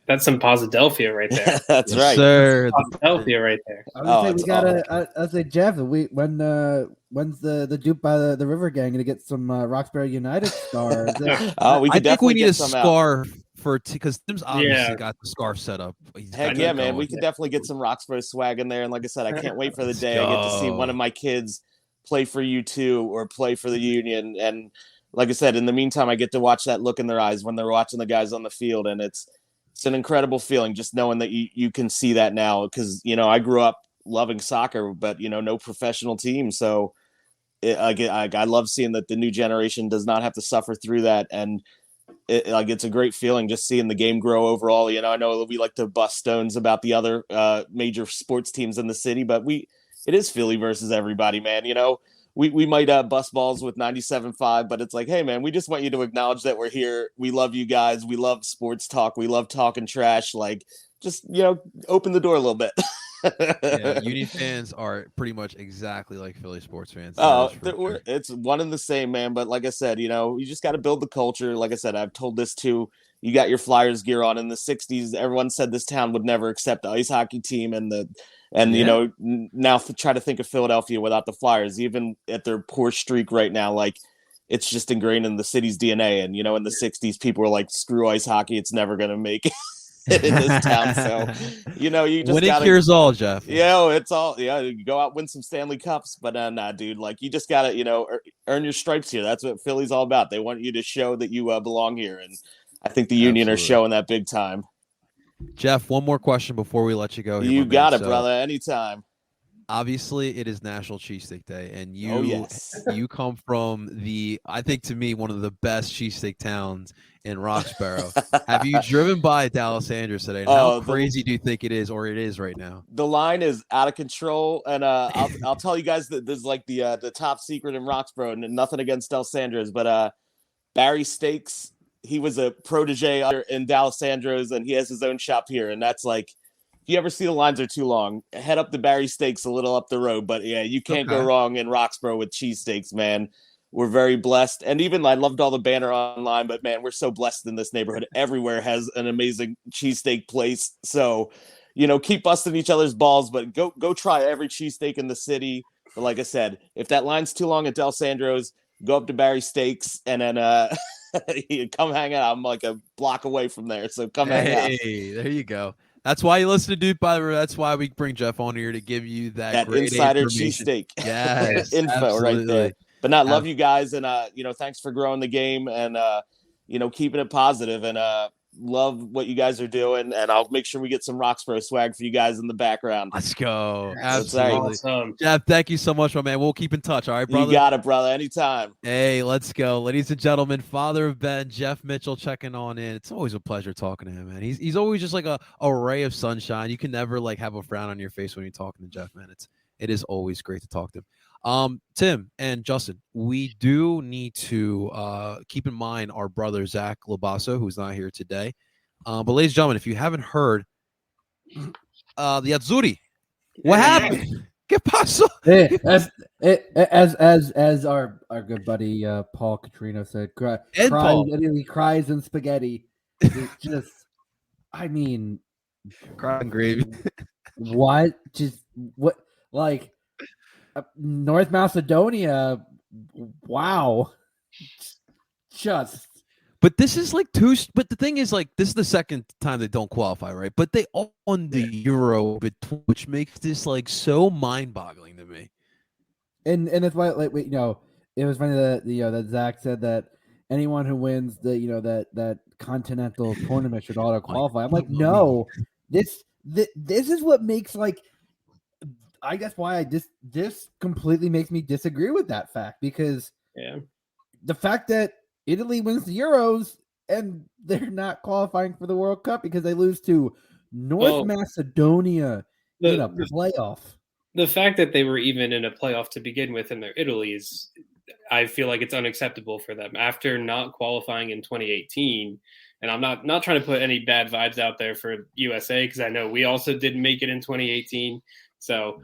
That's some Posidelphia right there. That's yes, right. Sir. Posidelphia right there. I say, Jeff, when's the DOOP by the River Gang going to get some Roxbury United stars? We could I think we need a some scarf because Tim's obviously got the scarf set up. Heck yeah, man. We could definitely get some Roxbury swag in there. And like I said, I can't wait for the day I get to see one of my kids play for U2 or play for the Union. And like I said, in the meantime, I get to watch that look in their eyes when they're watching the guys on the field. And it's an incredible feeling just knowing that you can see that now. Because, I grew up loving soccer, but, no professional team. So I love seeing that the new generation does not have to suffer through that. And it's a great feeling just seeing the game grow overall. I know we like to bust stones about the other major sports teams in the city, but it is Philly versus everybody, man. We might bust balls with 97.5, but it's like, hey, man, we just want you to acknowledge that we're here. We love you guys. We love sports talk. We love talking trash. Like, just, open the door a little bit. Union fans are pretty much exactly like Philly sports fans. It's one and the same, man. But like I said, you just got to build the culture. Like I said, I've told this too. You got your Flyers gear on. In the 60s, everyone said this town would never accept the ice hockey team now try to think of Philadelphia without the Flyers, even at their poor streak right now. Like, it's just ingrained in the city's DNA. And, in the 60s, people were like, screw ice hockey. It's never going to make it in this town. So, you just winning gotta, cures all, Jeff. It's all, you go out, win some Stanley Cups, but nah, dude, like you just got to, earn your stripes here. That's what Philly's all about. They want you to show that you belong here. And I think the Union are showing that big time. Jeff, one more question before we let you go. You got it, brother. Anytime. Obviously, it is National Cheesesteak Day, and you come from I think to me, one of the best cheesesteak towns in Roxborough. Have you driven by Dallas Andrews today? And how crazy do you think it is, or it is right now? The line is out of control, and I'll tell you guys that there's like the top secret in Roxborough, and nothing against Del Sandro's, but Barry Steaks. He was a protege in Dallas Andros, and he has his own shop here. And that's like, if you ever see the lines are too long, head up to Barry Steaks a little up the road. But yeah, you can't go wrong in Roxborough with cheesesteaks, man. we're very blessed. And even I loved all the banner online, but man, we're so blessed in this neighborhood. Everywhere has an amazing cheesesteak place. So, keep busting each other's balls, but go try every cheesesteak in the city. But like I said, if that line's too long at Del Sandro's, go up to Barry Steaks and then come hang out. I'm like a block away from there, so come hang out. Hey, there you go. That's why you listen to Dude by the River. That's why we bring Jeff on here to give you that great insider information. cheesesteak. Yes, info absolutely. right there. But not love you guys, and thanks for growing the game and keeping it positive, and love what you guys are doing, and I'll make sure we get some Roxborough swag for you guys in the background. Let's go. That's Absolutely. awesome. Jeff, thank you so much, my man. We'll keep in touch. All right, brother? You got it, brother. Anytime. Hey, let's go. Ladies and gentlemen, father of Ben, Jeff Mitchell checking on in. It's always a pleasure talking to him, man. He's always just like a ray of sunshine. You can never like have a frown on your face when you're talking to Jeff, man. It is always great to talk to him. Tim and Justin, we do need to keep in mind our brother Zach Labasso, who's not here today. But ladies and gentlemen, if you haven't heard, the Azzurri, what happened? ¿Qué pasó? As our good buddy Paul Catrino said, cries in spaghetti. It's just, I mean, crying gravy. What? Just what? Like North Macedonia? Wow. Just. But this is like but the thing is, like, this is the second time they don't qualify, right? But they all won the Euro, which makes this like so mind-boggling to me. And it's why, like, it was funny that that Zach said that anyone who wins the that continental tournament should auto qualify. I'm like, no, this is what makes, like, I guess why this completely makes me disagree with that fact, because the fact that Italy wins the Euros and they're not qualifying for the World Cup because they lose to North Macedonia in a playoff. The fact that they were even in a playoff to begin with in their Italy is, I feel like it's unacceptable for them after not qualifying in 2018. And I'm not trying to put any bad vibes out there for USA, because I know we also didn't make it in 2018. So,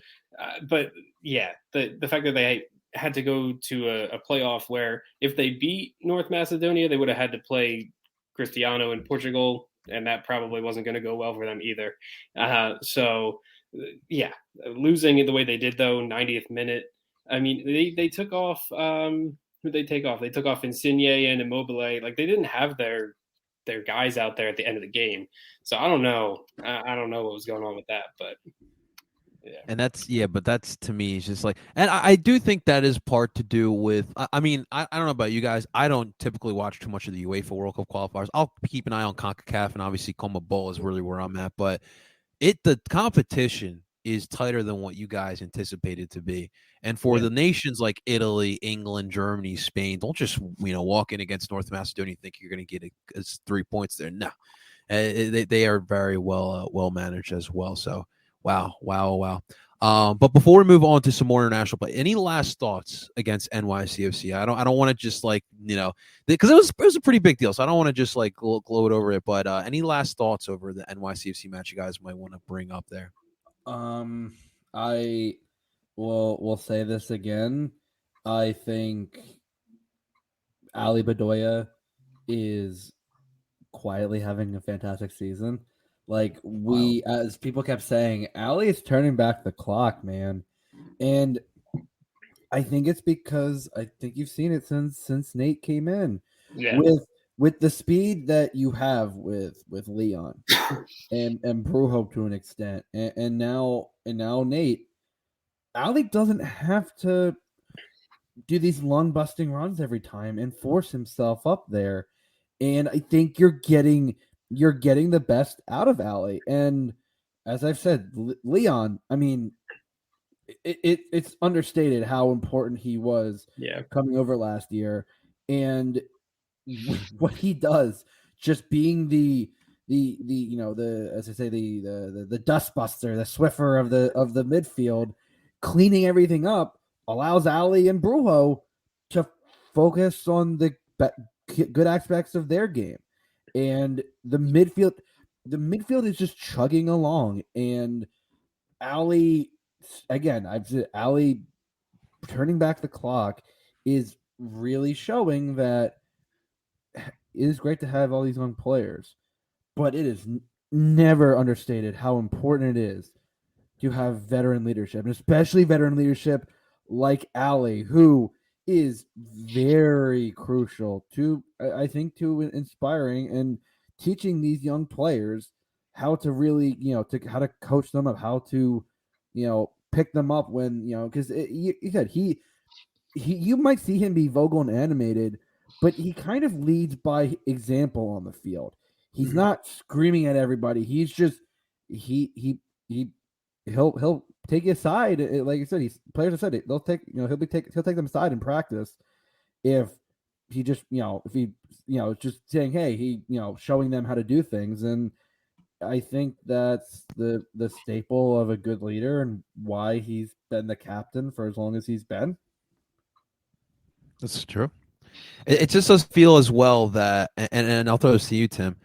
but yeah, the fact that they had to go to a playoff where if they beat North Macedonia, they would have had to play Cristiano in Portugal, and that probably wasn't going to go well for them either. So, yeah, losing the way they did, though, 90th minute. I mean, they took off. Who'd they take off? They took off Insigne and Immobile. Like, they didn't have their guys out there at the end of the game. So I don't know. I don't know what was going on with that, but. Yeah. And but that's, to me, it's just like, and I do think that is part to do with, I mean, I don't know about you guys. I don't typically watch too much of the UEFA World Cup qualifiers. I'll keep an eye on CONCACAF, and obviously CONMEBOL is really where I'm at, but the competition is tighter than what you guys anticipated to be. And for the nations like Italy, England, Germany, Spain, don't just, walk in against North Macedonia and think you're going to get 3 points there. No, they are very well managed as well. So, Wow. But before we move on to some more international play, any last thoughts against NYCFC? I don't want to just because it was a pretty big deal, so I don't want to just like gloat over it. But any last thoughts over the NYCFC match you guys might want to bring up there? I will say this again. I think Ali Bedoya is quietly having a fantastic season. Like, as people kept saying, Ali is turning back the clock, man. And I think it's because I think you've seen it since Nate came in. Yeah. With the speed that you have with Leon and Brujo to an extent, and now Nate, Ali doesn't have to do these lung busting runs every time and force himself up there. And I think you're getting the best out of Ali. And as I've said, Leon, I mean, it's understated how important he was coming over last year. And what he does, just being the as I say, the dustbuster, the Swiffer of the midfield, cleaning everything up, allows Ali and Brujo to focus on the good aspects of their game. And the midfield is just chugging along. And Ali, again, I've said Ali turning back the clock is really showing that it is great to have all these young players, but it is never understated how important it is to have veteran leadership, and especially veteran leadership like Ali, who is very crucial to, I think, to inspiring and teaching these young players how to really, how to coach them up, how to, pick them up when, because you said you might see him be vocal and animated, but he kind of leads by example on the field. He's not screaming at everybody. He's just he he'll take his side. Like I said, players have said it. They'll take he'll take them aside in practice if he just if he just saying, hey, showing them how to do things. And I think that's the staple of a good leader and why he's been the captain for as long as he's been. That's true. It just does feel as well that, and I'll throw this to you, Tim.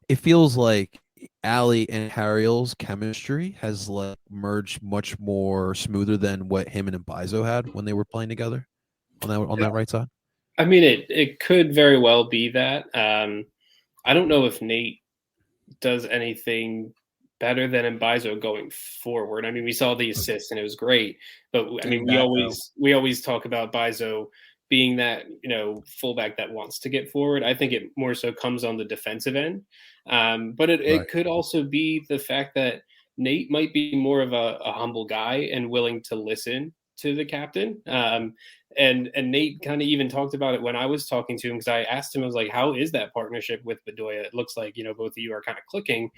It feels like Ali and Harriel's chemistry has like merged much more smoother than what him and Mbaizo had when they were playing together on that right side. I mean, it could very well be that. I don't know if Nate does anything better than Mbaizo going forward. I mean, we saw the assist and it was great, but I mean, we always talk about Mbaizo being that, fullback that wants to get forward. I think it more so comes on the defensive end. But it could also be the fact that Nate might be more of a humble guy and willing to listen to the captain. And Nate kind of even talked about it when I was talking to him, because I asked him, I was like, how is that partnership with Bedoya? It looks like, both of you are kind of clicking.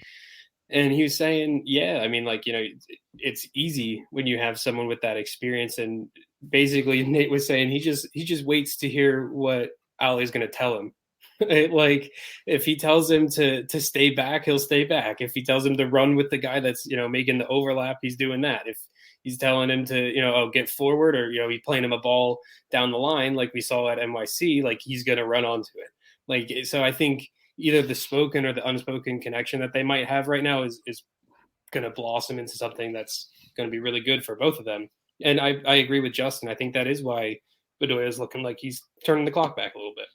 And he was saying, yeah, I mean, like, it's easy when you have someone with that experience. And basically Nate was saying he just waits to hear what Ali's going to tell him. Like, if he tells him to stay back, he'll stay back. If he tells him to run with the guy that's, making the overlap, he's doing that. If he's telling him to, get forward, or, he's playing him a ball down the line, like we saw at NYC, like he's going to run onto it. Like, so I think either the spoken or the unspoken connection that they might have right now is going to blossom into something that's going to be really good for both of them. And I agree with Justin. I think that is why Bedoya is looking like he's turning the clock back a little bit.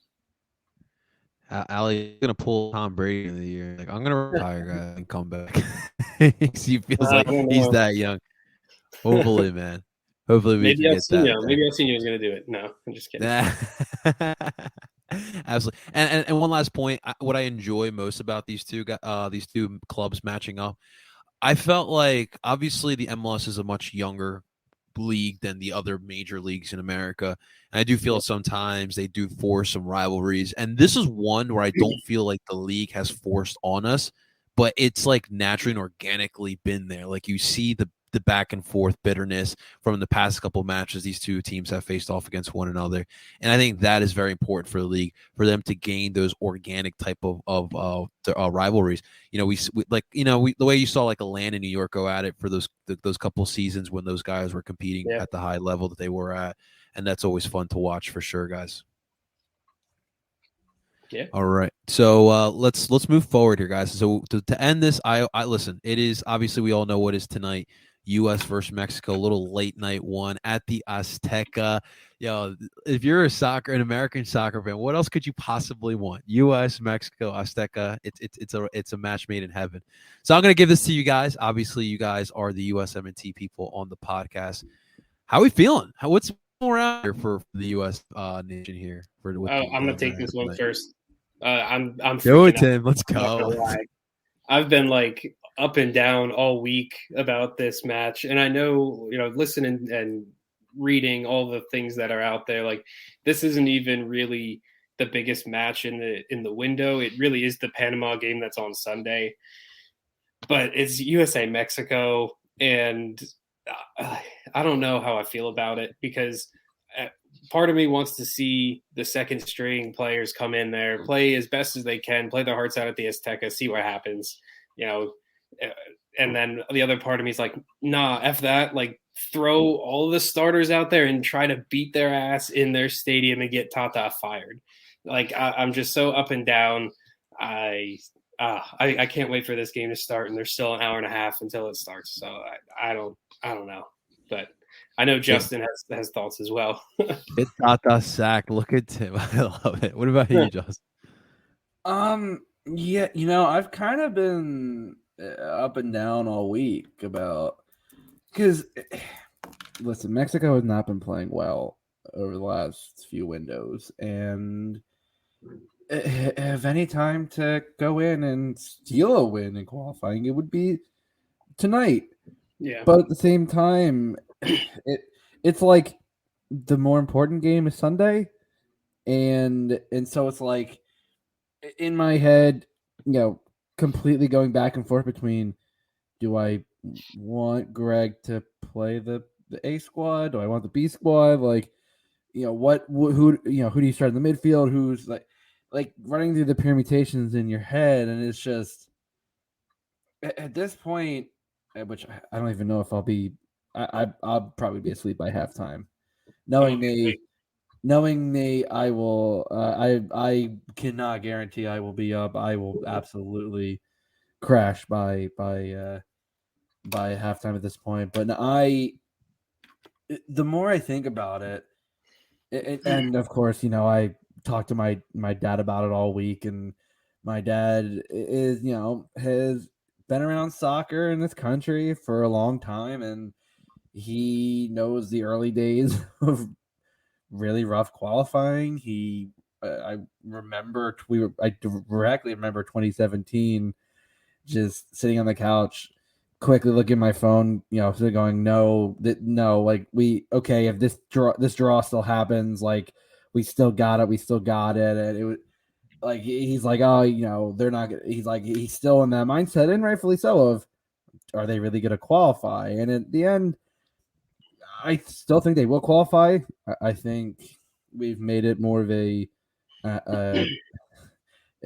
Ali gonna pull Tom Brady in the year. Like, I'm gonna retire, guys, and come back. He feels like he's that young. Hopefully, man. Hopefully we can get that. Maybe Aztecca is gonna do it. No, I'm just kidding. Absolutely. And one last point, what I enjoy most about these two clubs matching up, I felt like obviously the MLS is a much younger league than the other major leagues in America. And I do feel sometimes they do force some rivalries. And this is one where I don't feel like the league has forced on us, but it's like naturally and organically been there. Like, you see the back and forth bitterness from the past couple matches these two teams have faced off against one another. And I think that is very important for the league, for them to gain those organic type of rivalries. The way you saw like Atlanta and New York go at it for those couple seasons when those guys were competing at the high level that they were at. And that's always fun to watch for sure, guys. Yeah. All right. So let's move forward here, guys. So to end this, I listen, it is obviously, we all know what is tonight. U.S. versus Mexico, a little late night one at the Aztecca. If you're an American soccer fan, what else could you possibly want? U.S., Mexico, Aztecca. It's a match made in heaven. So I'm gonna give this to you guys. Obviously, you guys are the USMNT people on the podcast. How are we feeling? What's more out here for the U.S. Nation here? I'm gonna take this one first. I'm do it, Tim. Let's go. I've been like up and down all week about this match, and I know, listening and reading all the things that are out there, like, this isn't even really the biggest match in the window. It really is the Panama game that's on Sunday, but it's USA Mexico, and I don't know how I feel about it, because part of me wants to see the second string players come in there, play as best as they can, play their hearts out at the Azteca, see what happens, and then the other part of me is like, nah, F that. Like, throw all the starters out there and try to beat their ass in their stadium and get Tata fired. Like, I'm just so up and down. I can't wait for this game to start, and there's still an hour and a half until it starts. So I don't know, but I know Justin has thoughts as well. It's Tata sack. Look at Tim. I love it. What about you, Justin? Yeah, I've kind of been up and down all week because listen, Mexico has not been playing well over the last few windows, and if any time to go in and steal a win in qualifying, it would be tonight. Yeah. But at the same time, it's like the more important game is Sunday, and so it's like in my head, completely going back and forth between, do I want Greg to play the A squad? Do I want the B squad? Like, who do you start in the midfield? Who's like running through the permutations in your head, and it's just at this point, which I don't even know if I'll be. I'll probably be asleep by halftime. Knowing me, I will. I cannot guarantee I will be up. I will absolutely crash by halftime at this point. But the more I think about it, and of course, I talked to my dad about it all week, and my dad is, has been around soccer in this country for a long time, and he knows the early days of really rough qualifying. I directly remember 2017, just sitting on the couch, quickly looking at my phone, sort of going, no, like if this draw still happens, like we still got it, and it was like he's like, oh, they're not gonna, he's like, he's still in that mindset, and rightfully so, of are they really going to qualify? And at the end, I still think they will qualify. I think we've made it more of a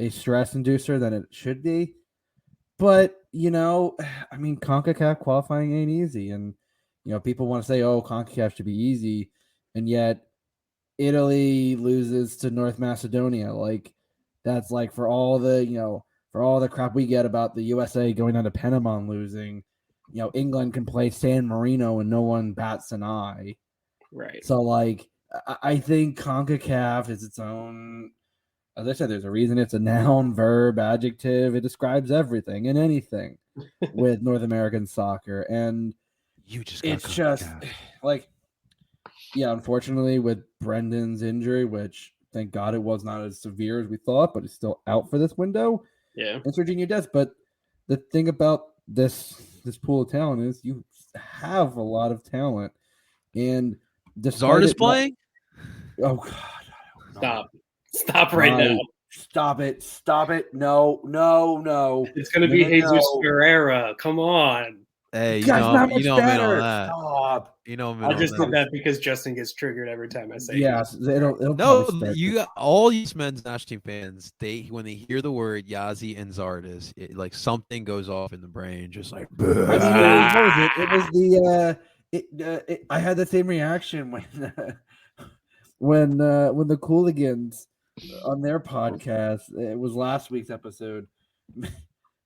stress inducer than it should be. But, CONCACAF qualifying ain't easy. And, people want to say, oh, CONCACAF should be easy. And yet Italy loses to North Macedonia. Like, that's like for all the crap we get about the USA going down to Panama and losing, England can play San Marino and no one bats an eye. Right. So, like, I think CONCACAF is its own. As I said, there's a reason it's a noun, verb, adjective. It describes everything and anything with North American soccer. And it's just like, unfortunately with Brendan's injury, which thank God it was not as severe as we thought, but he's still out for this window. Yeah. And Serginho Dest. But the thing about this pool of talent is you have a lot of talent. And Zard is playing? Oh, God. Stop right now. Stop it. No. It's going to be Jesus Ferreira. Come on. Hey, you Guy's not much know me better. on that. Stop. I just did that because Justin gets triggered every time I say yes, it'll no, all these men's national team fans, when they hear the word Yazi and Zardes, like something goes off in the brain, just like. I mean, it was the I had the same reaction when the Cooligans on their podcast, it was last week's episode,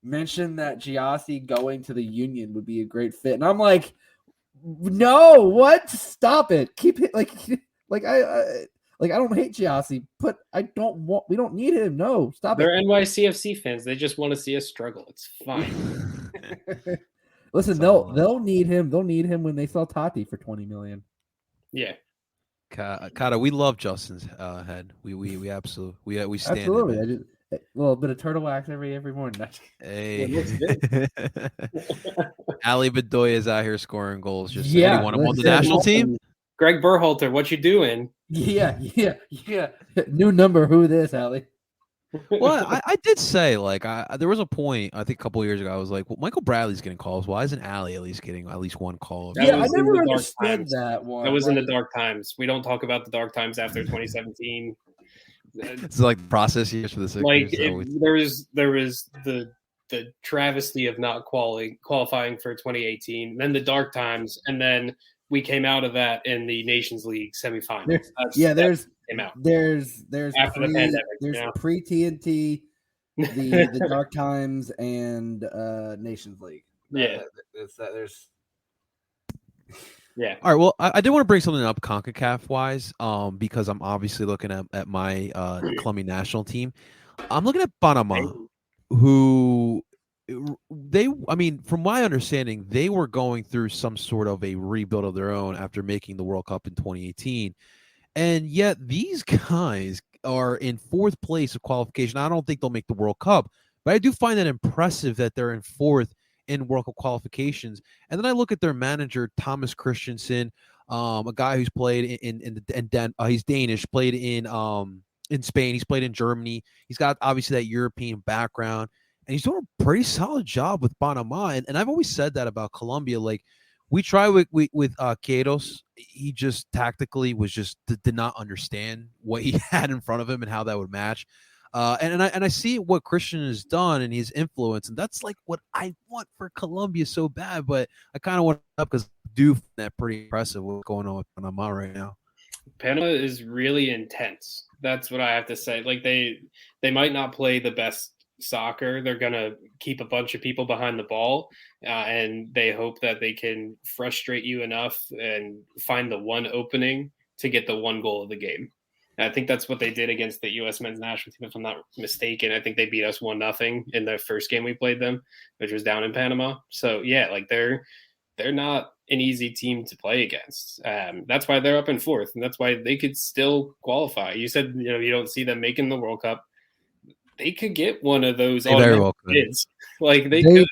mentioned that Giassi going to the Union would be a great fit, and I'm like, no, what? Stop it! Keep it like I don't hate Giassi, but we don't need him. No, stop They're it. They're NYCFC fans. They just want to see us struggle. It's fine. Listen, they'll need him. They'll need him when they sell Tati for $20 million. Yeah. Kata, we love Justin's head. We absolutely we stand. Absolutely. I just a little bit of turtle wax every morning. Hey, Ali Bedoya is out here scoring goals. Just yeah, want him on the national team. Greg Berhalter, what you doing? Yeah. New number. Who this, Ali? Well, I did say, like, there was a point, I think a couple of years ago, I was like, well, Michael Bradley's getting calls. Why isn't Ali at least getting at least one call? I never understood that one. That was in the dark times. We don't talk about the dark times after 2017. It's like process years for the Sixers. Like, there was the travesty of not qualifying for 2018, then the dark times, and then we came out of that in the Nations League semifinals. There's after the pandemic. There's pre-TNT, the dark times, and Nations League. Yeah, Yeah. All right. Well, I did want to bring something up CONCACAF wise, because I'm obviously looking at my Colombian national team. I'm looking at Panama, who I mean, from my understanding, they were going through some sort of a rebuild of their own after making the World Cup in 2018. And yet these guys are in fourth place of qualification. I don't think they'll make the World Cup, but I do find that impressive that they're in fourth in World Cup qualifications. And then I look at their manager, Thomas Christensen, a guy who's played he's Danish, played in Spain, he's played in Germany. He's got obviously that European background, and he's doing a pretty solid job with Panama. And I've always said that about Colombia. Like, we try with Queiroz. He just tactically was just did not understand what he had in front of him and how that would match. And I see what Christian has done and his influence, and that's like what I want for Colombia so bad. But I kind of want it up because I do find that pretty impressive what's going on with Panama right now. Panama is really intense. That's what I have to say. Like they might not play the best soccer. They're gonna keep a bunch of people behind the ball, and they hope that they can frustrate you enough and find the one opening to get the one goal of the game. And I think that's what they did against the U.S. men's national team, if I'm not mistaken. I think they beat us 1-0 in the first game we played them, which was down in Panama. So yeah, like they're not an easy team to play against. That's why they're up in fourth, and that's why they could still qualify. You said you don't see them making the World Cup. They could get one of those bids. Like they could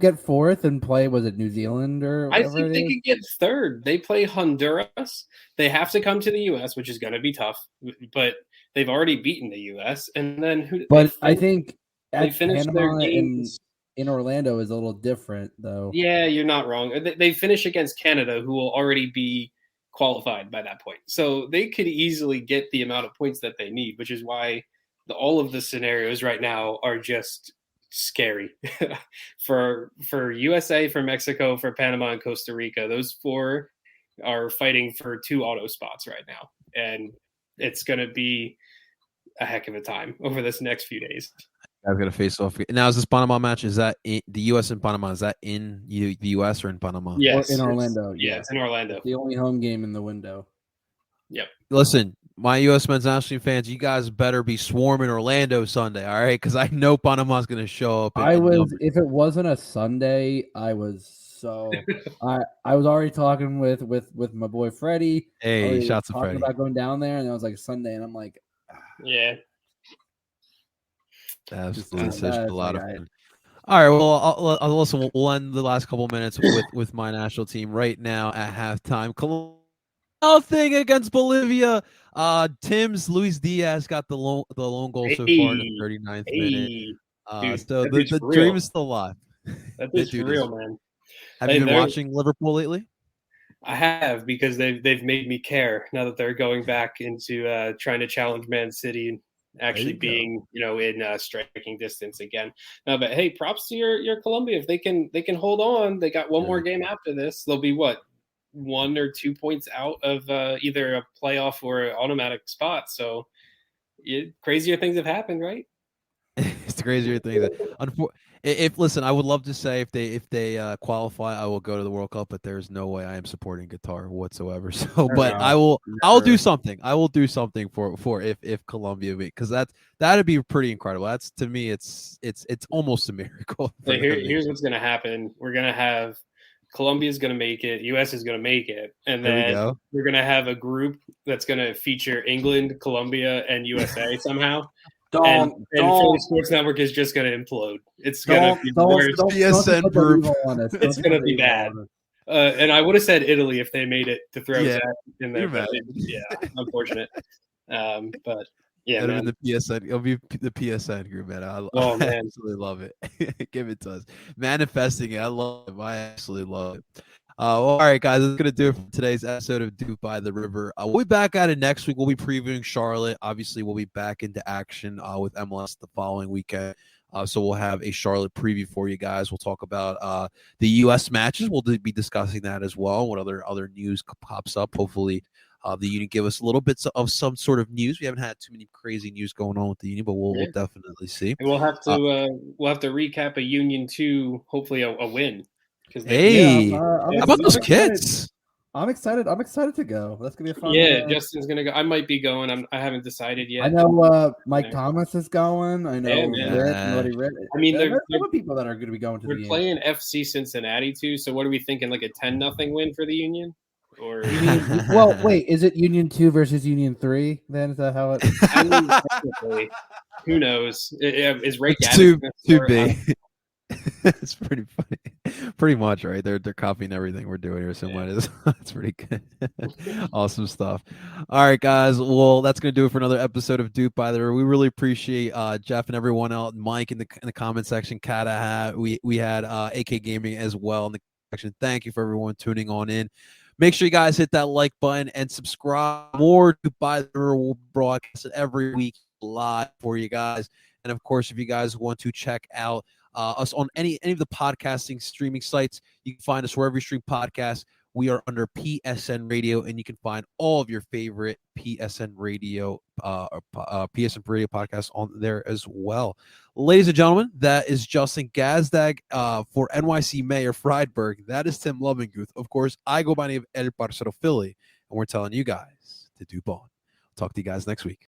get fourth and play. Was it New Zealand or I think they could get third. They play Honduras. They have to come to the U.S., which is going to be tough. But they've already beaten the U.S. And then who? But I think they finished their games in Orlando is a little different, though. Yeah, you're not wrong. They finish against Canada, who will already be qualified by that point. So they could easily get the amount of points that they need, which is why all of the scenarios right now are just scary for USA, for Mexico, for Panama, and Costa Rica. Those four are fighting for 2 auto spots right now, and it's going to be a heck of a time over this next few days. I've got to face off now. Is this Panama match? Is that in the U.S. and Panama? Is that in the U.S. or in Panama? Yes, or in Orlando. It's in Orlando. It's the only home game in the window. Yep. Listen, my U.S. men's national team fans, you guys better be swarming Orlando Sunday, all right? Because I know Panama's going to show up. If it wasn't a Sunday, I was so. I was already talking with my boy Freddie. Hey, shots of Freddie about going down there, and it was like Sunday, and I'm like, yeah. Absolutely, such a lot of fun. All right, well, I'll listen. We'll end the last couple minutes with my national team right now at halftime. Nothing against Bolivia. Tim's Luis Diaz got the lone goal so far in the 39th minute. Dude, so the dream is still alive. That is real, man. Have you been watching Liverpool lately? I have, because they've made me care now that they're going back into trying to challenge Man City. Actually being, in striking distance again. No, but hey, props to your Colombia. If they can hold on, they got one more game after this. They'll be 1 or 2 points out of either a playoff or an automatic spot. So crazier things have happened, right? It's the crazier thing. Listen, I would love to say if they qualify, I will go to the World Cup, but there's no way I am supporting Qatar whatsoever. So, but I'll do something. I will do something for if Colombia beat, because that'd be pretty incredible. That's, to me, it's almost a miracle. So here's what's gonna happen. We're gonna have Colombia's gonna make it, US is gonna make it, and then we're gonna have a group that's gonna feature England, Colombia, and USA somehow. And Philly Sports Network is just going to implode. It's going to be the worst. PSN group. It's going to be bad. And I would have said Italy if they made it to throw that in there. But unfortunate. But yeah, man. The PSN. It'll be the PSN group, man. I absolutely love it. Give it to us. Manifesting it. I love it. I absolutely love it. All right, guys, that's going to do it for today's episode of DOOP by the River. We'll be back at it next week. We'll be previewing Charlotte. Obviously, we'll be back into action with MLS the following weekend. So we'll have a Charlotte preview for you guys. We'll talk about the U.S. matches. We'll be discussing that as well. What other news pops up. Hopefully, the Union give us a little bit of some sort of news. We haven't had too many crazy news going on with the Union, but we'll definitely see. And we'll have to recap a Union 2, hopefully a win. Hey, I'm how about those excited. kits? I'm excited. I'm excited to go. That's gonna be a fun. Yeah, Justin's gonna go. I might be going. I haven't decided yet. I know Mike Yeah. Thomas is going. I know Yeah, Ritt. I mean, there's other people that are going to be going to the we're game. playing FC Cincinnati too. So what are we thinking? Like a 10-0 win for the Union? Or Well, wait, is it Union 2 versus Union 3? Then is that how it? I mean, technically, who knows? Is Ray It's Gaddis too big. It's pretty funny. Pretty much, right? They're copying everything we're doing here. So that's pretty good. Awesome stuff. All right, guys. Well, that's gonna do it for another episode of Dupe by the River. We really appreciate Jeff and everyone else, Mike in the comment section, Kata. We had AK Gaming as well in the section. Thank you for everyone tuning on in. Make sure you guys hit that like button and subscribe. More Dupe by the River will broadcast every week live for you guys. And of course, if you guys want to check out us on any of the podcasting streaming sites, you can find us wherever you stream podcasts. We are under PSN Radio, and you can find all of your favorite PSN Radio podcasts on there as well. Ladies and gentlemen, that is Justin Gazdag for NYC Mayor Friedberg. That is Tim Lovinguth. Of course, I go by the name of El Parcero Philly, and we're telling you guys to do on. Talk to you guys next week.